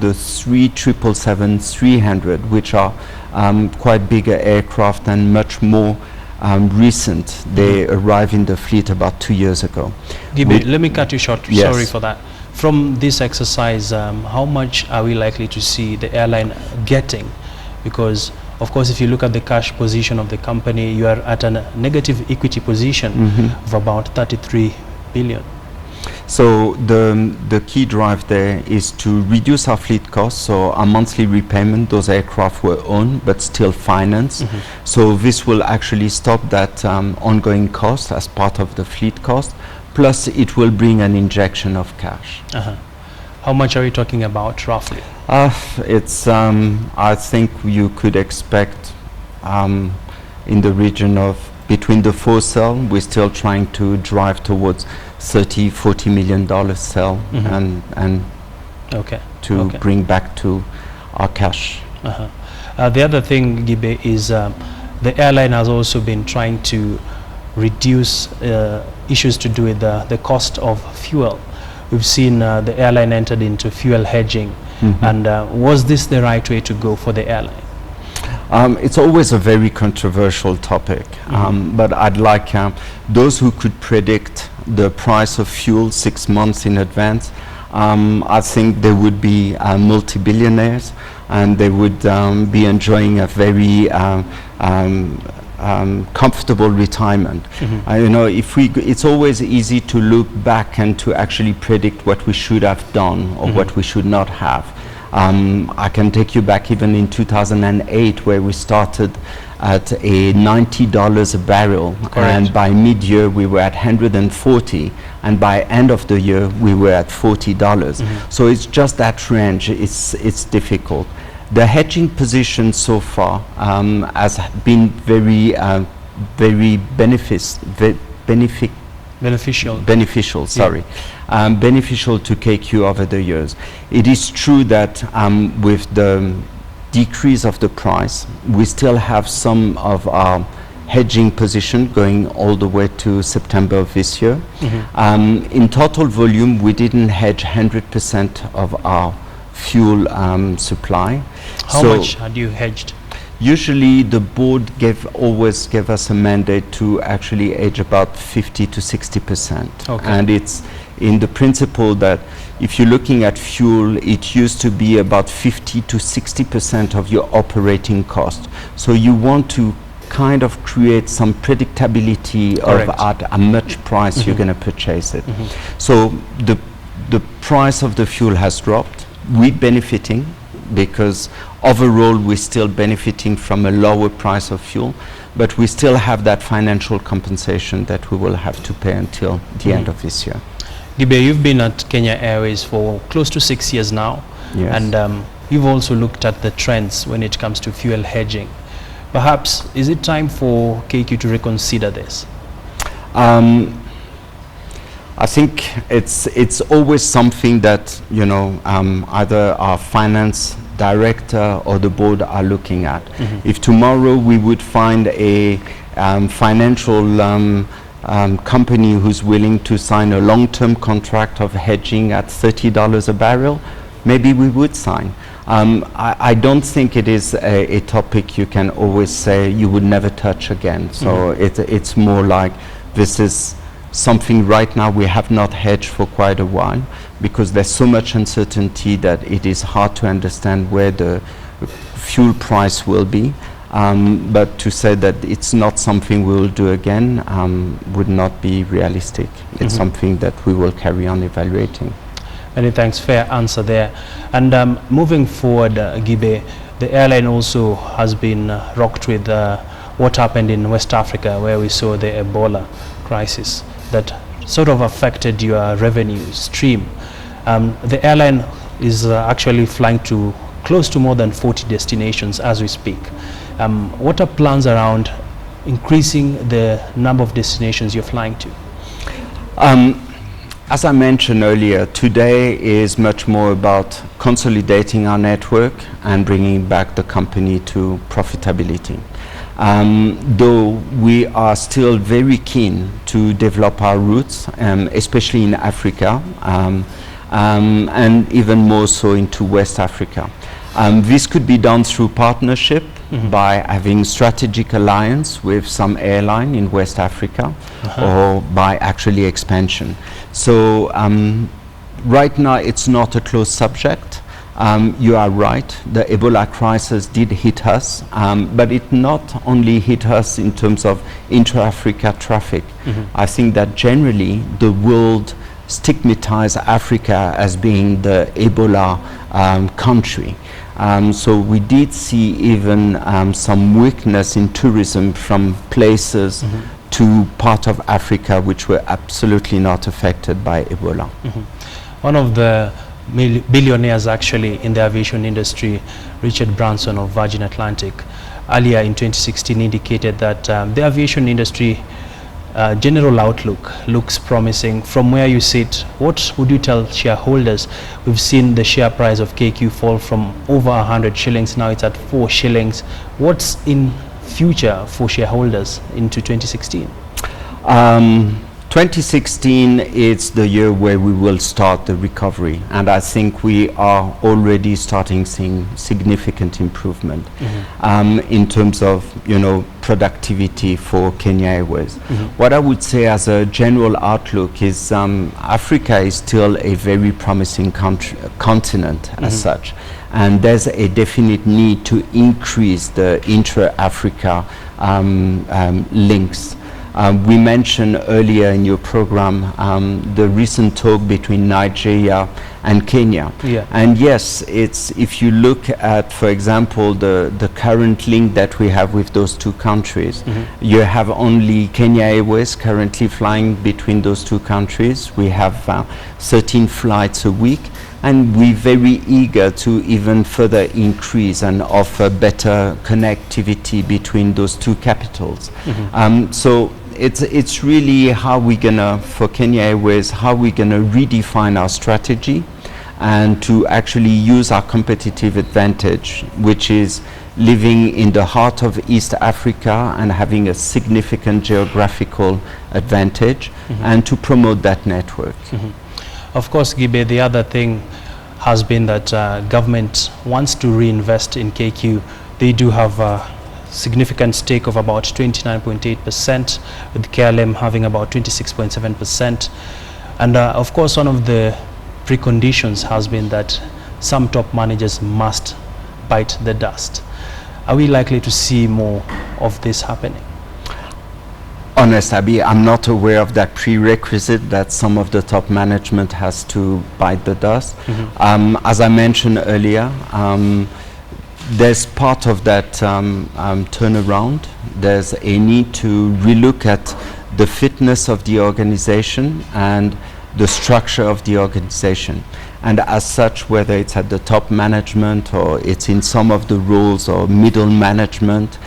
the 777-300, which are quite bigger aircraft and much more recent. They arrived in the fleet about 2 years ago. Let me cut you short. Yes. Sorry for that. From this exercise, how much are we likely to see the airline getting? Because, of course, if you look at the cash position of the company, you are at a negative equity position of about 33 billion. So the key drive there is to reduce our fleet costs. So our monthly repayment, those aircraft were owned but still financed. So this will actually stop that ongoing cost as part of the fleet cost. Plus it will bring an injection of cash. How much are we talking about roughly? It's I think you could expect in the region of between the four sell, we're still trying to drive towards $30-40 million sell and to bring back to our cash. The other thing, Gibe, is the airline has also been trying to reduce issues to do with the cost of fuel. We've seen the airline entered into fuel hedging, and was this the right way to go for the airline? It's always a very controversial topic, but I'd like those who could predict the price of fuel 6 months in advance. I think they would be multi-billionaires, and they would be enjoying a very comfortable retirement. You know, it's always easy to look back and to actually predict what we should have done or what we should not have. I can take you back even in 2008, where we started at a $90 a barrel. Correct. And by mid-year we were at 140, and by end of the year we were at $40. So it's just that range. It's difficult. The hedging position so far has been very beneficial. Sorry, beneficial to KQ over the years. It is true that with the decrease of the price, we still have some of our hedging position going all the way to September of this year. In total volume, we didn't hedge 100% of our fuel supply. How much had you hedged? Usually the board always gave us a mandate to actually hedge about 50 to 60%. And it's in the principle that if you're looking at fuel, it used to be about 50 to 60% of your operating cost. So you want to kind of create some predictability of at how much price you're going to purchase it. So the price of the fuel has dropped. We're benefiting because overall we're still benefiting from a lower price of fuel, but we still have that financial compensation that we will have to pay until the end of this year. Gibe, you've been at Kenya Airways for close to 6 years now, and you've also looked at the trends when it comes to fuel hedging. Perhaps is it time for KQ to reconsider this? I think it's always something that, you know, either our finance director or the board are looking at. If tomorrow we would find a financial company who's willing to sign a long-term contract of hedging at $30 a barrel, maybe we would sign. I don't think it is a topic you can always say you would never touch again. So it's more like this is something right now we have not hedged for quite a while, because there's so much uncertainty that it is hard to understand where the fuel price will be. But to say that it's not something we will do again would not be realistic. It's something that we will carry on evaluating. Many thanks, fair answer there. And moving forward, Gibe, the airline also has been rocked with what happened in West Africa, where we saw the Ebola crisis that sort of affected your revenue stream. The airline is actually flying to close to more than 40 destinations as we speak. What are plans around increasing the number of destinations you're flying to? As I mentioned earlier, today is much more about consolidating our network and bringing back the company to profitability. Though we are still very keen to develop our routes, especially in Africa. and even more so into West Africa. This could be done through partnership, by having strategic alliance with some airline in West Africa, or by actually expansion. So right now it's not a closed subject. You are right, the Ebola crisis did hit us, but it not only hit us in terms of intra-Africa traffic. I think that generally the world stigmatized Africa as being the Ebola country. So we did see even some weakness in tourism from places to part of Africa which were absolutely not affected by Ebola. One of the billionaires actually in the aviation industry, Richard Branson of Virgin Atlantic, earlier in 2016 indicated that the aviation industry general outlook looks promising. From where you sit, what would you tell shareholders? We've seen the share price of KQ fall from over 100 shillings, now it's at 4 shillings. What's in future for shareholders into 2016? 2016 is the year where we will start the recovery, and I think we are already starting seeing significant improvement in terms of, you know, productivity for Kenya Airways. What I would say as a general outlook is Africa is still a very promising continent as such, and there's a definite need to increase the intra-Africa links. We mentioned earlier in your program the recent talk between Nigeria and Kenya. And yes, it's, if you look at, for example, the current link that we have with those two countries, you have only Kenya Airways currently flying between those two countries. We have 13 flights a week, and we're very eager to even further increase and offer better connectivity between those two capitals. So it's really how we're gonna, for Kenya Airways, how we're gonna redefine our strategy and to actually use our competitive advantage, which is living in the heart of East Africa and having a significant geographical advantage, and to promote that network. Of course, Gibe, the other thing has been that government wants to reinvest in KQ. They do have a significant stake of about 29.8%, with KLM having about 26.7%. And of course, one of the preconditions has been that some top managers must bite the dust. Are we likely to see more of this happening? Honest, Abi, I'm not aware of that prerequisite that some of the top management has to bite the dust. As I mentioned earlier, there's part of that turnaround. There's a need to relook at the fitness of the organization and the structure of the organization. And as such, whether it's at the top management or it's in some of the roles or middle management,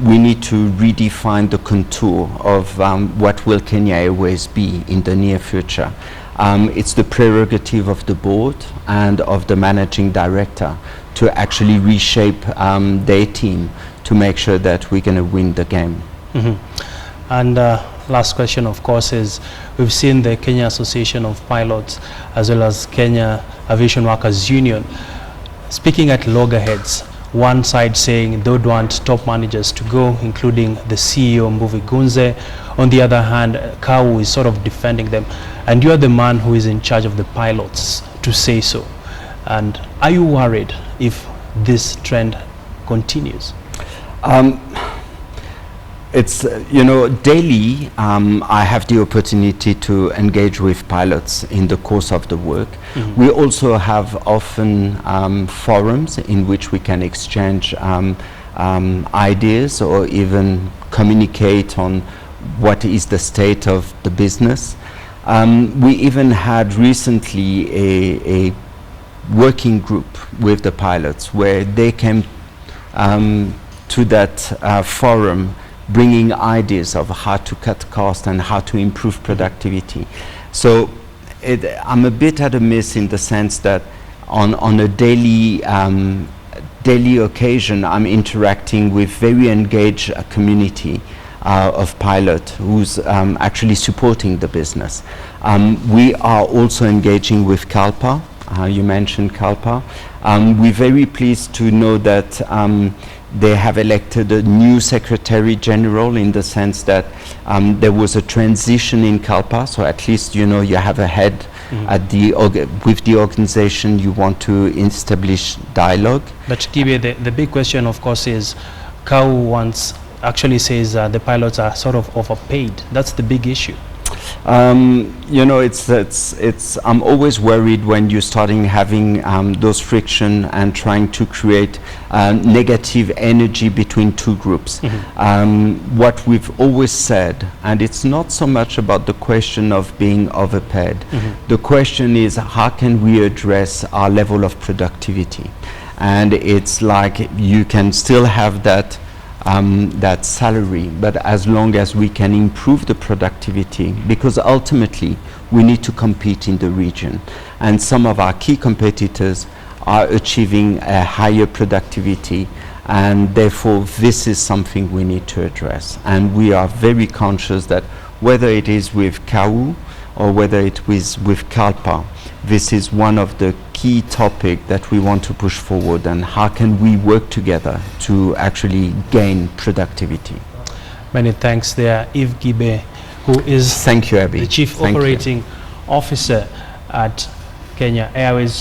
we need to redefine the contour of what will Kenya Airways be in the near future. It's the prerogative of the board and of the managing director to actually reshape their team to make sure that we're going to win the game. And last question, of course, is we've seen the Kenya Association of Pilots as well as Kenya Aviation Workers Union speaking at loggerheads. One side saying they would want top managers to go, including the CEO Mbuvi Gunze. On the other hand, Kau is sort of defending them. And you're the man who is in charge of the pilots to say so. And are you worried if this trend continues? It's, you know, daily I have the opportunity to engage with pilots in the course of the work. We also have often forums in which we can exchange ideas or even communicate on what is the state of the business. We even had recently a working group with the pilots where they came to that forum bringing ideas of how to cut costs and how to improve productivity. So I'm a bit at a miss in the sense that on a daily occasion I'm interacting with very engaged community of pilot who's actually supporting the business. We are also engaging with CALPA. You mentioned CALPA. We're very pleased to know that they have elected a new Secretary General, in the sense that there was a transition in CALPA, so at least you know you have a head at with the organization. You want to establish dialogue. But Gibe, the big question, of course, is KAU actually says the pilots are sort of overpaid. That's the big issue. You know, I'm always worried when you're starting having those friction and trying to create negative energy between two groups. What we've always said, and it's not so much about the question of being overpaid. The question is, how can we address our level of productivity? And it's like you can still have that salary, but as long as we can improve the productivity, because ultimately we need to compete in the region, and some of our key competitors are achieving a higher productivity, and therefore this is something we need to address. And we are very conscious that whether it is with KAU or whether it is with CALPA, this is one of the key topics that we want to push forward, and how can we work together to actually gain productivity. Many thanks there, Yves Gibe, who is Thank you, Abby. the Chief Operating Officer at Kenya Airways.